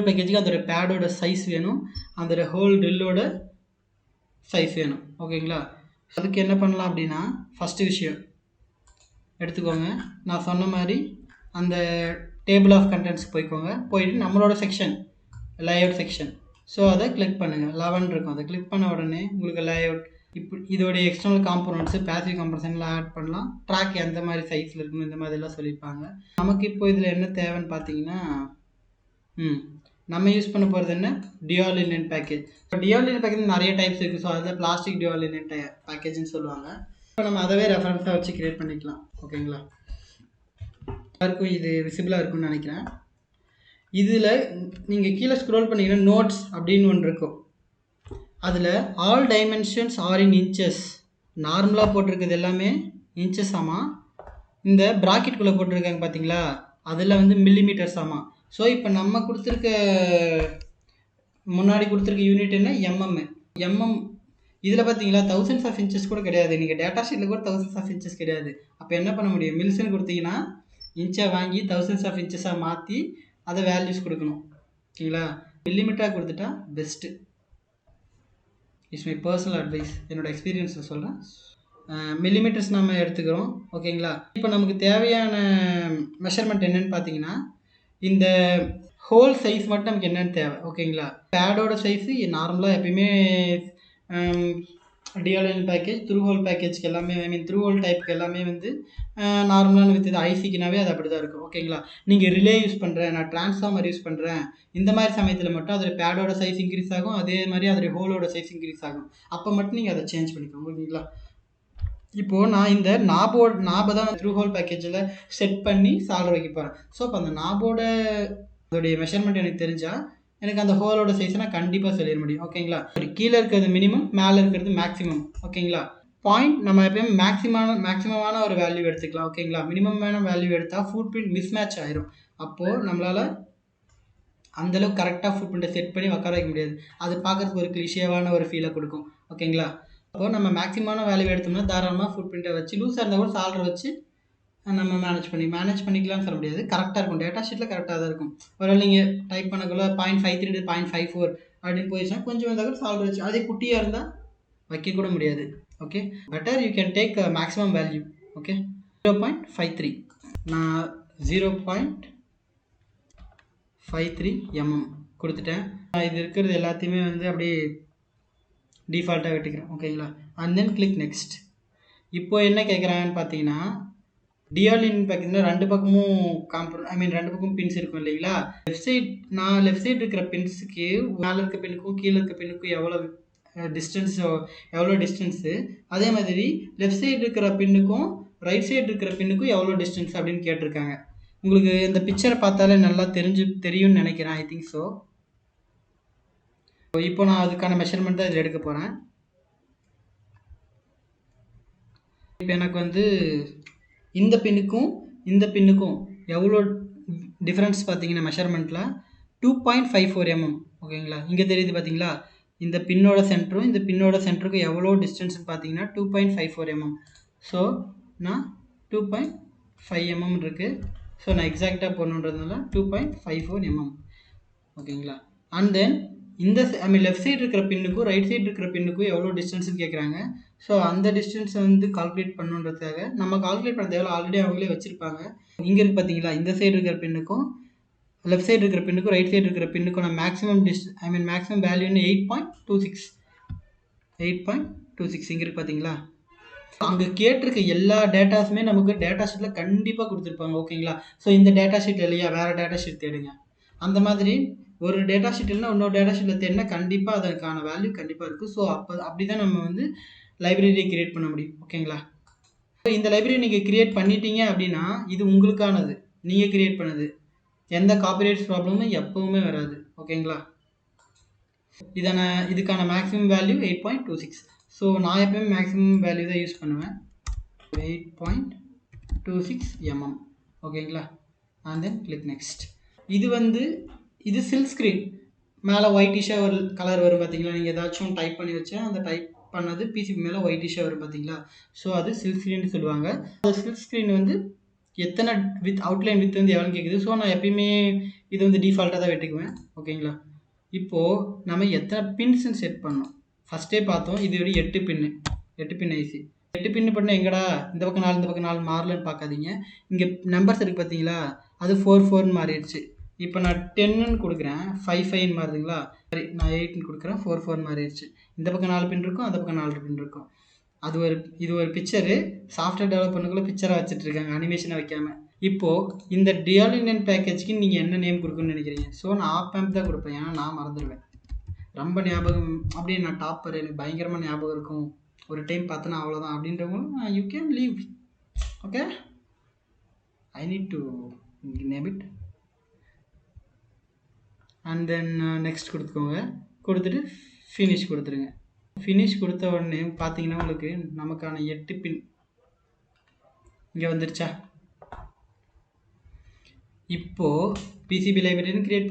பேக்கேஜுக்கு அதோட பேடோட சைஸ் வேணும், அதோட ஹோல் ட்ரில்லோட சைஸ் வேணும். ஓகேங்களா? அதுக்கு என்ன பண்ணலாம் அப்படின்னா, ஃபஸ்ட்டு விஷயம் எடுத்துக்கோங்க. நான் சொன்ன மாதிரி அந்த டேபிள் ஆஃப் கண்டென்ட்ஸ்க்கு போயிட்டு நம்மளோட செக்ஷன் லேஅவுட் செக்ஷன். ஸோ அதை கிளிக் பண்ணுங்கள். 11 இருக்கும். அதை கிளிக் பண்ண உடனே உங்களுக்கு லேஅவுட், இப்போ இதோடைய எக்ஸ்டர்னல் காம்போனன்ட்ஸு, பேசிவ் காம்போனன்ட்ஸ்லாம் ஆட் பண்ணலாம். ட்ராக் எந்த மாதிரி சைஸில் இருக்கணும் இந்த மாதிரிலாம் சொல்லியிருப்பாங்க. நமக்கு இப்போ இதில் என்ன தேவைன்னு பார்த்தீங்கன்னா, நம்ம யூஸ் பண்ண போகிறது என்ன? Dual inline package. இப்போ டியூவல் இன்டென்ட் பேக்கேஜ் நிறைய டைப்ஸ் இருக்குது. ஸோ அதில் பிளாஸ்டிக் டியூவல் இன்டென்ட் பேக்கேஜ்னு சொல்லுவாங்க. இப்போ நம்ம அதவே ரெஃபரன்ஸாக வச்சு கிரியேட் பண்ணிக்கலாம். ஓகேங்களா? எல்லாருக்கும் இது விசிபிளாக இருக்கும்னு நினைக்கிறேன். இதில் நீங்கள் கீழே ஸ்க்ரோல் பண்ணிங்கன்னா நோட்ஸ் அப்படின்னு ஒன்று இருக்கும். அதில் ஆல் டைமென்ஷன்ஸ் ஆர் இன் இன்ச்சஸ். நார்மலாக போட்டிருக்கிறது எல்லாமே இன்ச்சஸ் ஆமாம். இந்த ப்ராக்கெட்டுக்குள்ளே போட்டிருக்காங்க பார்த்தீங்களா, அதில் வந்து மில்லிமீட்டர்ஸ் ஆமாம். ஸோ இப்போ நம்ம முன்னாடி கொடுத்துருக்க யூனிட் என்ன? எம்எம். இதில் பார்த்தீங்களா தௌசண்ட்ஸ் ஆஃப் இன்ச்சஸ் கூட கிடையாது. நீங்கள் டேட்டா ஷீட்டில் கூட தௌசண்ட்ஸ் ஆஃப் இன்ச்சஸ் கிடையாது. அப்போ என்ன பண்ண முடியும்? மில்ஸ்ன்னு கொடுத்தீங்கன்னா இன்ச்சை வாங்கி தௌசண்ட்ஸ் ஆஃப் இன்ச்சஸாக மாற்றி அதை வேல்யூஸ் கொடுக்கணும். ஓகேங்களா? மில்லிமீட்டராக கொடுத்துட்டா best. It's my personal advice, என்னோடய எக்ஸ்பீரியன்ஸில் சொல்கிறேன். மில்லிமீட்டர்ஸ் நம்ம எடுத்துக்கிறோம். ஓகேங்களா? இப்போ நமக்கு தேவையான மெஷர்மெண்ட் என்னென்னு பார்த்தீங்கன்னா, இந்த ஹோல் சைஸ் மட்டும் நமக்கு என்னென்னு தேவை. ஓகேங்களா? பேடோட சைஸு நார்மலாக எப்பயுமே டியூவல் பேக்கேஜ், த்ரூ ஹோல் பேக்கேஜ்க்கு எல்லாமே, ஐ மீன் த்ரூ ஹோல் டைப்புக்கு எல்லாமே வந்து நார்மலான வித் இது ஐசிக்குனாவே அது அப்படி தான் இருக்கும். ஓகேங்களா? நீங்கள் ரிலே யூஸ் பண்ணுறேன், நான் டிரான்ஸ்ஃபார்மர் யூஸ் பண்ணுறேன், இந்த மாதிரி சமயத்தில் மட்டும் அதோட பேடோட சைஸ் இன்க்ரீஸ் ஆகும், அதே மாதிரி அதோடைய ஹோலோட சைஸ் இன்க்ரீஸ் ஆகும். அப்போ மட்டும் நீங்கள் அதை சேஞ்ச் பண்ணிக்கோங்க. ஓகேங்களா? இப்போது நான் இந்த நாபை தான் த்ரூ ஹோல் பேக்கேஜில் செட் பண்ணி சால்டர் வைக்க போகிறேன். ஸோ அப்போ அந்த அதோடைய மெஷர்மெண்ட் எனக்கு தெரிஞ்சால் எனக்கு அந்த ஹோலோட சைஸை நான் கண்டிப்பாக சொல்லிட முடியும். ஓகேங்களா? கீழே இருக்கிறது மினிமம், மேலே இருக்கிறது மேக்ஸிமம். ஓகேங்களா? பாயிண்ட் நம்ம எப்பயும் மேக்ஸிமமான ஒரு வேல்யூ எடுத்துக்கலாம். ஓகேங்களா? மினிமமான வேல்யூ எடுத்தால் ஃபுட் பிரிண்ட் மிஸ் மேட்ச் ஆயிரும். அப்போது நம்மளால் அந்தளவுக்கு கரெக்டாக ஃபுட் பிரிண்ட்டை செட் பண்ணி உட்கார வைக்க முடியாது. அது பார்க்குறதுக்கு ஒரு கிளிஷியாவான ஒரு ஃபீலை கொடுக்கும். ஓகேங்களா? அப்போது நம்ம மேக்ஸிமமான வேல்யூ எடுத்தோம்னா தாராளமாக ஃபுட் பிரிண்ட்டை வச்சு லூஸாக இருந்தால் கூட சால்டர் வச்சு நம்ம மேனேஜ் பண்ணிக்கலாம்னு சொல்ல முடியாது. கரெக்டாக இருக்கும். டேட்டா ஷீட்டில் கரெக்டாக தான் இருக்கும். ஒருவேளை நீங்கள் டைப் பண்ணக்குள்ள 0.53 0.54 அப்படின்னு போயிடுச்சுன்னா கொஞ்சம் வந்தால் சால்டர் வச்சு, அதே குட்டியாக இருந்தால் வைக்கக்கூட முடியாது. Okay, better you can take maximum value. Okay, 0.53 நான் 0.53 mm கொடுத்துட்டேன். இது இருக்கிறது எல்லாத்தையுமே வந்து அப்படியே டிஃபால்ட்டாக வெட்டிக்கிறேன். ஓகேங்களா? And then click next. இப்போ என்ன கேட்குறாங்கன்னு பார்த்தீங்கன்னா, டிஆர்லின் பார்த்தீங்கன்னா ரெண்டு பக்கமும் ரெண்டு பக்கமும் பின்ஸ் இருக்கும் இல்லைங்களா? லெஃப்ட் சைடு இருக்கிற பின்ஸுக்கு மேலே இருக்க பின்னுக்கும் கீழே இருக்க பின்னுக்கும் எவ்வளோ டிஸ்டன்ஸு, அதே மாதிரி லெஃப்ட் சைடு இருக்கிற பின்னுக்கும் ரைட் சைடு இருக்கிற பின்னுக்கும் எவ்வளோ டிஸ்டன்ஸ் அப்படின்னு கேட்டிருக்காங்க. உங்களுக்கு இந்த பிக்சரை பார்த்தாலே நல்லா தெரியும்னு நினைக்கிறேன். ஐ திங்க் ஸோ. இப்போ நான் அதுக்கான மெஷர்மெண்ட் தான் இதில் எடுக்க போகிறேன். இப்போ எனக்கு வந்து இந்த பின்னுக்கும் எவ்வளோ டிஃப்ரென்ஸ் பார்த்தீங்கன்னா மெஷர்மெண்ட்டில் 2.54 mm. ஓகேங்களா? இங்கே தெரியுது பார்த்தீங்களா? இந்த பின்னோட சென்டருக்கும் எவ்வளோ டிஸ்டன்ஸ்னு பார்த்தீங்கன்னா 2.54 mm. ஸோ நான் 2.5 mm இருக்குது. ஸோ நான் எக்ஸாக்டாக போடணுன்றதுனால 2.54 mm. ஓகேங்களா? அண்ட் தென் லெஃப்ட் சைடு இருக்கிற பின்னுக்கும் ரைட் சைடு இருக்கிற பின்னுக்கும் எவ்வளோ டிஸ்டன்ஸ்னு கேட்குறாங்க. ஸோ அந்த டிஸ்டன்ஸை வந்து கால்குலேட் பண்ணுன்றதுக்காக நம்ம கால்குலேட் பண்ண தேவை, ஆல்ரெடி அவங்களே வச்சுருப்பாங்க. இங்கே இருக்குது பார்த்தீங்களா? இந்த சைடு இருக்கிற பின்னுக்கும் லெஃப்ட் சைடு இருக்கிற பின்னுக்கும் ரைட் சைடு இருக்கிற பின்னுக்கும் நான் மேக்ஸிமம் வேல்யூன்னு 8.26 இங்கே இருக்குது பார்த்தீங்களா? அங்கே கேட்டிருக்க எல்லா டேட்டாஸுமே நமக்கு டேட்டா ஷீட்டில் கண்டிப்பாக கொடுத்துருப்பாங்க. ஓகேங்களா? ஸோ இந்த டேட்டா ஷீட் இல்லையா, வேறு டேட்டா ஷீட் தேடுங்க. அந்த மாதிரி ஒரு டேட்டா ஷீட் இல்லைன்னா இன்னொரு டேட்டா ஷீட்டில் தேடினா கண்டிப்பாக அதற்கான வேல்யூ கண்டிப்பாக இருக்குது. ஸோ அப்படி தான் நம்ம வந்து லைப்ரரியை கிரியேட் பண்ண முடியும். ஓகேங்களா? ஸோ இந்த லைப்ரரி நீங்கள் கிரியேட் பண்ணிட்டீங்க அப்படின்னா இது உங்களுக்கானது, நீங்கள் கிரியேட் பண்ணது. எந்த காப்பிரைட்ஸ் ப்ராப்ளமும் எப்பவுமே வராது. ஓகேங்களா? இதுக்கான மேக்ஸிமம் வேல்யூ 8.26. ஸோ நான் எப்பவுமே மேக்ஸிமம் வேல்யூ தான் யூஸ் பண்ணுவேன். 8.26 mm. ஓகேங்களா? And then click next. இது சில் ஸ்க்ரீன். மேலே ஒயிட்டிஷாக ஒரு கலர் வரும் பார்த்தீங்களா? நீங்கள் ஏதாச்சும் டைப் பண்ணி வச்சா அந்த டைப் பண்ணது பிசிபி மேலே ஒயிட்டிஷாக வரும் பார்த்தீங்களா? ஸோ அது சில் ஸ்க்ரீன் சொல்லுவாங்க. அந்த சில் ஸ்க்ரீன் வந்து எத்தனை அவுட்லைன் வித் வந்து எவ்வளோன்னு கேட்குது. ஸோ நான் எப்பயுமே இது வந்து டிஃபால்ட்டாக தான் வெட்டிக்குவேன். ஓகேங்களா? இப்போது நம்ம எத்தனை பின்ஸ்ன்னு செட் பண்ணோம். ஃபஸ்ட்டே பார்த்தோம், இது ஒரு 8 பின் ஐசி. 8 பின்னு பண்ணால் எங்கடா இந்த பக்கம் 4 இந்த பக்கம் 4 மாறலன்னு பார்க்காதீங்க. இங்கே நம்பர்ஸ் இருக்குது பார்த்தீங்களா? அது 4 மாறிடுச்சு. இப்போ நான் 10ன்னு கொடுக்குறேன், 5 மாறுதுங்களா? சரி, நான் 8ன்னு கொடுக்குறேன், 4 மாறிடுச்சு. இந்த பக்கம் 4 பின் இருக்கும், அந்த பக்கம் 4 பின் இருக்கும். இது ஒரு பிக்சரு. சாஃப்ட்வேர் டெவலப் பண்ணக்குள்ள பிக்சராக வச்சுட்டு இருக்காங்க, அனிமேஷனை வைக்காமல். இப்போது இந்த டிஆர்லின் பேக்கேஜ்க்கு நீங்கள் என்ன நேம் கொடுக்கணும்னு நினைக்கிறீங்க? ஸோ நான் ஆப்பேம்ப் தான் கொடுப்பேன், ஏன்னா நான் மறந்துடுவேன். ரொம்ப ஞாபகம் அப்படியே நான் டாப்பர், எனக்கு பயங்கரமாக ஞாபகம் இருக்கும், ஒரு டைம் பார்த்தோன்னா அவ்வளோதான் அப்படின்றவங்க you can leave. Okay, I need to name it. And then next கொடுத்துக்கோங்க. கொடுத்துட்டு ஃபினிஷ் கொடுத்துருங்க. ஃபினிஷ் கொடுத்த உடனே பார்த்தீங்கன்னா உங்களுக்கு நமக்கான 8 பின் இங்கே வந்துருச்சா? இப்போது பிசிபி லைப்ரரின்னு கிரியேட்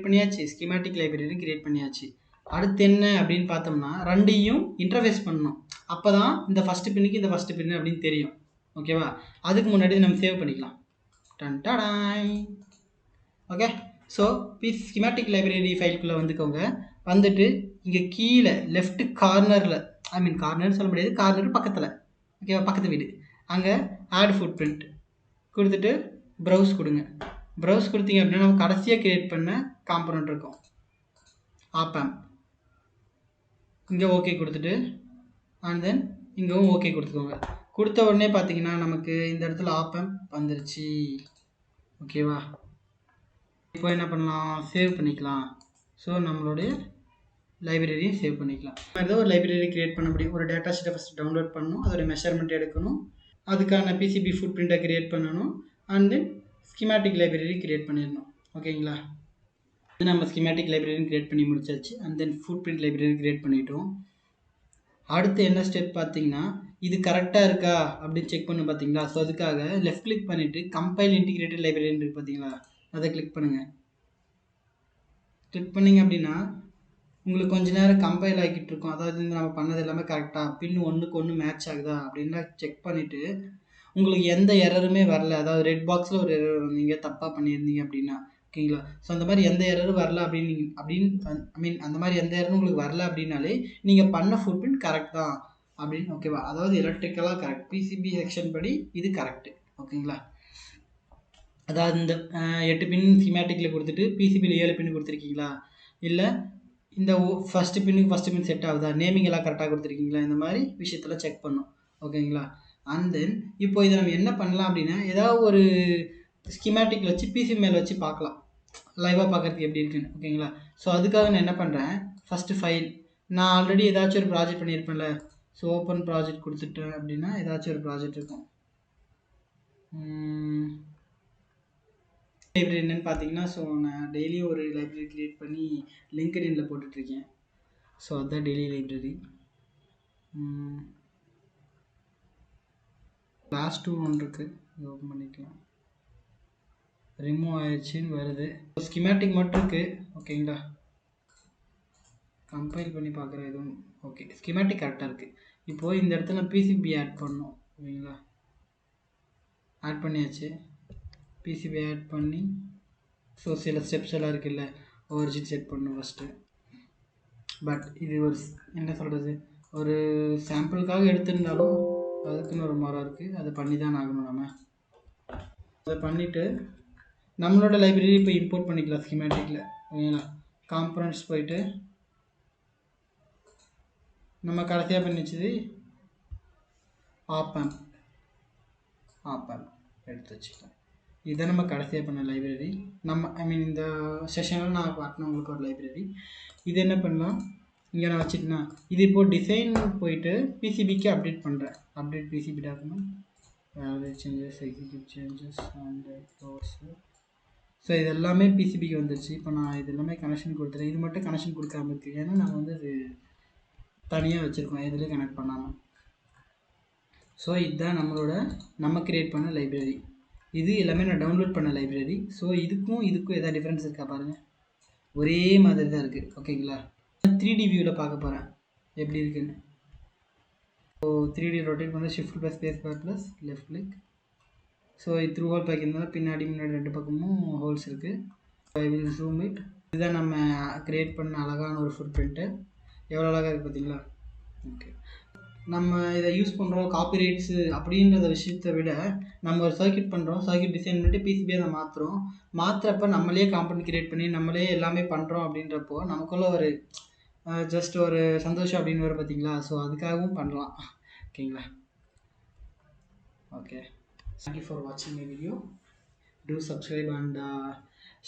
பண்ணியாச்சு, ஸ்கீமேட்டிக் லைப்ரரின்னு கிரியேட் பண்ணியாச்சு. அடுத்து என்ன அப்படின்னு பார்த்தோம்னா ரெண்டையும் இன்டர்ஃபேஸ் பண்ணணும். அப்போ தான் இந்த ஃபஸ்ட்டு பின்னுக்கு இந்த ஃபஸ்ட்டு பின்னு அப்படின்னு தெரியும். ஓகேவா? அதுக்கு முன்னாடி நம்ம சேவ் பண்ணிக்கலாம். டன்டாடாய். ஓகே, ஸோ ஸ்கீமேட்டிக் லைப்ரரி ஃபைலுக்குள்ளே வந்துக்கோங்க. வந்துட்டு இங்கே கீழே லெஃப்ட் கார்னரில், கார்னர்னு சொல்ல முடியாது, கார்னர் பக்கத்தில், ஓகேவா, பக்கத்து வீடு, அங்கே ஆட் ஃபுட் பிரிண்ட் கொடுத்துட்டு ப்ரௌஸ் கொடுங்க. ப்ரௌஸ் கொடுத்தீங்க அப்படின்னா நம்ம கடைசியாக கிரியேட் பண்ண காம்பனண்ட் இருக்கும், ஆப்பேம்ப். இங்கே ஓகே கொடுத்துட்டு அண்ட் தென் இங்கேவும் ஓகே கொடுத்துக்கோங்க. கொடுத்த உடனே பார்த்தீங்கன்னா நமக்கு இந்த இடத்துல ஆப்பேம்ப் வந்துருச்சு. ஓகேவா? இப்போ என்ன பண்ணலாம், சேவ் பண்ணிக்கலாம். ஸோ நம்மளுடைய லைப்ரரியும் சேவ் பண்ணிக்கலாம். ஏதோ ஒரு லைப்ரரி கிரியேட் பண்ண முடியும். ஒரு டேட்டா ஷீட்டை ஃபஸ்ட் டவுன்லோட் பண்ணணும், அதோட மெஷர்மெண்ட் எடுக்கணும், அதுக்கான பிசிபி ஃபுட் பிரிண்ட்டை கிரியேட் பண்ணணும், and then schematic library create பண்ணிடணும். ஓகேங்களா? இது நம்ம ஸ்கிமேட்டிக் லைப்ரரி கிரியேட் பண்ணி முடிச்சாச்சு. And then food print library create பண்ணிட்டோம். அடுத்து என்ன ஸ்டெப் பார்த்தீங்கன்னா, இது கரெக்டாக இருக்கா அப்படின்னு செக் பண்ணு பார்த்தீங்களா? ஸோ அதுக்காக லெஃப்ட் கிளிக் பண்ணிவிட்டு கம்பைல் இன்டிகிரேட்டட் லைப்ரரி இருக்குது பார்த்தீங்களா? அதை கிளிக் பண்ணுங்கள். கிளிக் பண்ணிங்க அப்படின்னா உங்களுக்கு கொஞ்ச நேரம் கம்பைல் ஆகிக்கிட்டு இருக்கும். அதாவது நம்ம பண்ணது எல்லாமே கரெக்டாக பின் ஒன்றுக்கு ஒன்று மேட்ச் ஆகுதா அப்படின்லாம் செக் பண்ணிவிட்டு உங்களுக்கு எந்த எரருமே வரல, அதாவது ரெட் பாக்ஸில் ஒரு எரர் நீங்கள் தப்பாக பண்ணியிருந்தீங்க அப்படின்னா, ஓகேங்களா? ஸோ அந்த மாதிரி எந்த எரரும் வரல அப்படின்னு அந்த மாதிரி எந்த எரரும் உங்களுக்கு வரல அப்படின்னாலே நீங்கள் பண்ண ஃபுட் பிரிண்ட் கரெக்ட் தான் அப்படின்னு, ஓகேவா? அதாவது எலக்ட்ரிக்கலாக கரெக்ட், பிசிபி செக்ஷன் படி இது கரெக்டு. ஓகேங்களா? அதாவது இந்த 8 பின் ஸ்கிமேட்டிக்கில் கொடுத்துட்டு பிசிபியில் 7 பின் கொடுத்துருக்கீங்களா, இல்லை இந்த ஃபஸ்ட்டு பின் செட் ஆகுதா, நேமிங் எல்லாம் கரெக்டாக கொடுத்துருக்கீங்களா, இந்த மாதிரி விஷயத்தெல்லாம் செக் பண்ணும். ஓகேங்களா? அண்ட் தென் இப்போ இதை நம்ம என்ன பண்ணலாம் அப்படின்னா, ஏதாவது ஒரு ஸ்கிமேட்டிக் வச்சு பிசி மேலே வச்சு பார்க்கலாம், லைவாக பார்க்குறதுக்கு எப்படி இருக்குன்னு. ஓகேங்களா? ஸோ அதுக்காக நான் என்ன பண்ணுறேன், ஃபஸ்ட்டு ஃபைல், நான் ஆல்ரெடி ஏதாச்சும் ஒரு ப்ராஜெக்ட் பண்ணியிருப்பேன்ல, ஸோ ஓப்பன் ப்ராஜெக்ட் கொடுத்துட்டேன் அப்படின்னா ஏதாச்சும் ஒரு ப்ராஜெக்ட் இருக்கும். லைப்ரரி என்னென்னு பார்த்தீங்கன்னா, ஸோ நான் டெய்லியும் ஒரு லைப்ரரி க்ரியேட் பண்ணி லிங்க்டின்ல போட்டுட்ருக்கேன். ஸோ அதுதான் டெய்லி லைப்ரரி. கிளாஸ் 2 ஒன்று இருக்குது, இது ஓப்பன் பண்ணிக்கலாம். ரிமூவ் ஆயிடுச்சுன்னு வருது. ஸ்கிமேட்டிக் மட்டும் இருக்குது. ஓகேங்களா? கம்பைல் பண்ணி பார்க்குறேன் எதுவும். ஓகே, ஸ்கிமேட்டிக் கரெக்டாக இருக்குது. இப்போது இந்த இடத்துல பிசிபி ஆட் பண்ணணும். ஓகேங்களா? ஆட் பண்ணியாச்சு. பிசிபி ஆட் பண்ணி ஸோ சில ஸ்டெப்ஸ் எல்லாம் இருக்குல்ல, ஒரிஜின் செட் பண்ணணும் ஃபஸ்ட்டு. பட் இது ஒரு என்ன சொல்கிறது, ஒரு சாம்பிளுக்காக எடுத்திருந்தாலும் அதுக்குன்னு ஒரு முறை இருக்குது, அதை பண்ணி தான் ஆகணும். நம்ம அதை பண்ணிவிட்டு நம்மளோட லைப்ரரி இப்போ இம்போர்ட் பண்ணிக்கலாம் ஸ்கிமேட்டிக்கில். ஓகேங்களா? காம்பனன்ட்ஸ் போயிட்டு நம்ம கடைசியாக பண்ணி வச்சது ஆப் ஆம்ப் எடுத்து வச்சுக்கலாம். இதை நம்ம கடைசியாக பண்ண லைப்ரரி. நம்ம இந்த செஷனில் நான் காட்டின உங்களுக்கு ஒரு லைப்ரரி. இது என்ன பண்ணலாம், இங்கே நான் வச்சுட்டேன்னா இது இப்போது டிசைன் போயிட்டு பிசிபிக்கு அப்டேட் பண்ணுறேன். Update PCB document, changes, execute changes and close. So இது எல்லாமே பிசிபிக்கு வந்துடுச்சு. இப்போ நான் இது எல்லாமே கனெக்ஷன் கொடுத்துறேன். இது மட்டும் கனெக்ஷன் கொடுக்காம இருக்குது, ஏன்னா நான் வந்து இது தனியாக வச்சுருக்கோம், எதுலேயும் கனெக்ட் பண்ணாமல். ஸோ இதுதான் நம்ம க்ரியேட் பண்ண லைப்ரரி. இது எல்லாமே நான் டவுன்லோட் பண்ண லைப்ரரி. ஸோ இதுக்கும் எதாவது டிஃப்ரென்ஸ் இருக்கா பாருங்கள், ஒரே மாதிரி தான் இருக்குது. ஓகேங்களா? 3D வியூவில் பார்க்க போகிறேன் எப்படி இருக்குன்னு. ஸோ 3D ரொட்டேட் பண்ண shift plus space bar plus left click. So இது த்ரூ ஹோல் பார்க்கிருந்தாலும் முன்னாடி 2 பக்கமும் ஹோல்ஸ் இருக்குது. I will zoom it. இதுதான் நம்ம க்ரியேட் பண்ண அழகான ஒரு ஃபுட் பிரிண்ட்டு. எவ்வளோ அழகாக இருக்குது பார்த்தீங்களா? ஓகே, நம்ம இதை யூஸ் பண்ணுறோம் காப்பிரைட்ஸு அப்படின்றத விஷயத்தை விட நம்ம ஒரு சர்க்யூட் பண்ணுறோம், சர்க்யூட் டிசைன் பண்ணிட்டு பிசிபியை அதை மாற்றுறப்ப நம்மளே காம்பனன்ட் க்ரியேட் பண்ணி நம்மளே எல்லாமே பண்ணுறோம் அப்படின்றப்போ நமக்குள்ள ஒரு ஜஸ்ட் ஒரு சந்தோஷம் அப்படின்னு வரும் பார்த்தீங்களா? ஸோ அதுக்காகவும் பண்ணலாம். ஓகேங்களா? ஓகே, தேங்க்யூ ஃபார் வாட்சிங் my video. Two subscribe and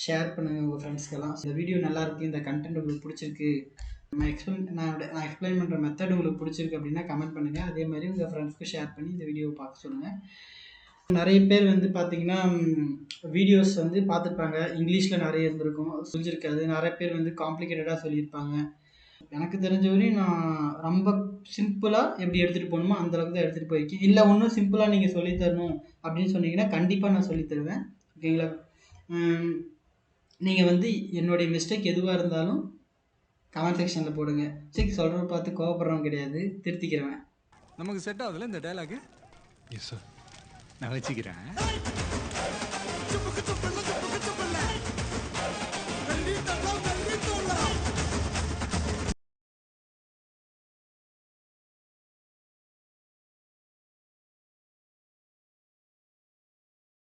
share பண்ணுங்கள் உங்கள் ஃப்ரெண்ட்ஸ்க்கெல்லாம். இந்த வீடியோ நல்லாயிருக்கு, இந்த கண்டென்ட் உங்களுக்கு பிடிச்சிருக்கு, நான் எக்ஸ்பிளைன் பண்ணுற மெத்தட் உங்களுக்கு பிடிச்சிருக்கு அப்படின்னா கமெண்ட் பண்ணுங்கள். அதே மாதிரி உங்கள் ஃப்ரெண்ட்ஸ்க்கு ஷேர் பண்ணி இந்த வீடியோவை பார்க்க சொல்லுங்கள். நிறைய பேர் வந்து பார்த்திங்கன்னா வீடியோஸ் வந்து பார்த்துருப்பாங்க, இங்கிலீஷில் நிறைய இருந்திருக்கும், புரிஞ்சிருக்காது. நிறைய பேர் வந்து காம்ப்ளிகேட்டடாக சொல்லியிருப்பாங்க. எனக்கு தெரிஞ்ச வரையும் நான் ரொம்ப சிம்பிளாக எப்படி எடுத்துகிட்டு போகணுமோ அந்தளவுக்கு தான் எடுத்துகிட்டு போயிருக்கேன். இல்லை இன்னும் சிம்பிளாக நீங்கள் சொல்லித்தரணும் அப்படின்னு சொன்னீங்கன்னா கண்டிப்பாக நான் சொல்லித்தருவேன். ஓகேங்களா? நீங்கள் வந்து என்னுடைய மிஸ்டேக் எதுவாக இருந்தாலும் கமெண்ட் செக்ஷனில் போடுங்க. மிஸ்டேக் சொல்கிறத பார்த்து கோவப்படுறவங்க கிடையாது, திருத்திக்கிறேன். நமக்கு செட் ஆகுதுல்ல இந்த டயலாக்? எஸ் சார், நான் வச்சுக்கிறேன்.